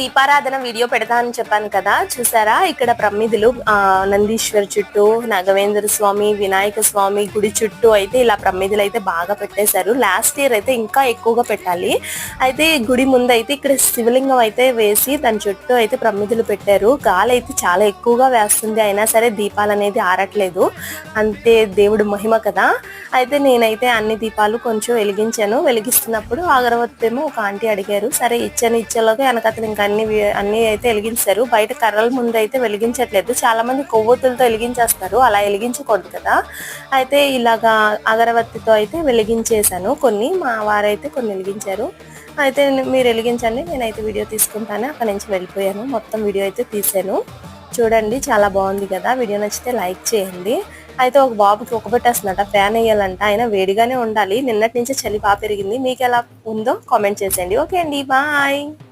దీపారాధన వీడియో పెడతా అని చెప్పాను కదా, చూసారా ఇక్కడ ప్రమిదలు నందీశ్వర్ చుట్టూ, నాగవేంద్ర స్వామి, వినాయక స్వామి గుడి చుట్టూ అయితే ఇలా ప్రమిదలు అయితే బాగా పెట్టేశారు. లాస్ట్ ఇయర్ అయితే ఇంకా ఎక్కువగా పెట్టాలి. అయితే గుడి ముందు అయితే ఇక్కడ శివలింగం అయితే వేసి దాని చుట్టూ అయితే ప్రమిదలు పెట్టారు. గాలి అయితే చాలా ఎక్కువగా వేస్తుంది, అయినా సరే దీపాలు అనేది ఆరట్లేదు. అంతే దేవుడు మహిమ కదా. అయితే నేనైతే అన్ని దీపాలు కొంచెం వెలిగించాను. వెలిగిస్తున్నప్పుడు అగరవత్తి ఏమో ఒక ఆంటీ అడిగారు, సరే ఇచ్చేలోగా వెనకతను ఇంకా అన్ని అయితే వెలిగించారు. బయట కర్రల ముందు అయితే వెలిగించట్లేదు, చాలా మంది కొవ్వొత్తులతో వెలిగించేస్తారు, అలా వెలిగించకూడదు కదా. అయితే ఇలాగా అగరవత్తితో అయితే వెలిగించేశాను. కొన్ని మా వారైతే కొన్ని వెలిగించారు. అయితే మీరు వెలిగించండి, నేనైతే వీడియో తీసుకుంటాను. అక్కడ నుంచి వెళ్ళిపోయాను, మొత్తం వీడియో అయితే తీసాను. చూడండి చాలా బాగుంది కదా. వీడియో నచ్చితే లైక్ చేయండి. అయితే ఒక బాబుకి ఉక్కబెట్టేస్తున్నట, ఫ్యాన్ వేయాలంట, అయినా వేడిగానే ఉండాలి. నిన్నటి నుంచి చలి బాగా పెరిగింది. మీకు ఎలా ఉందో కామెంట్ చేసేయండి. ఓకే అండి, బాయ్.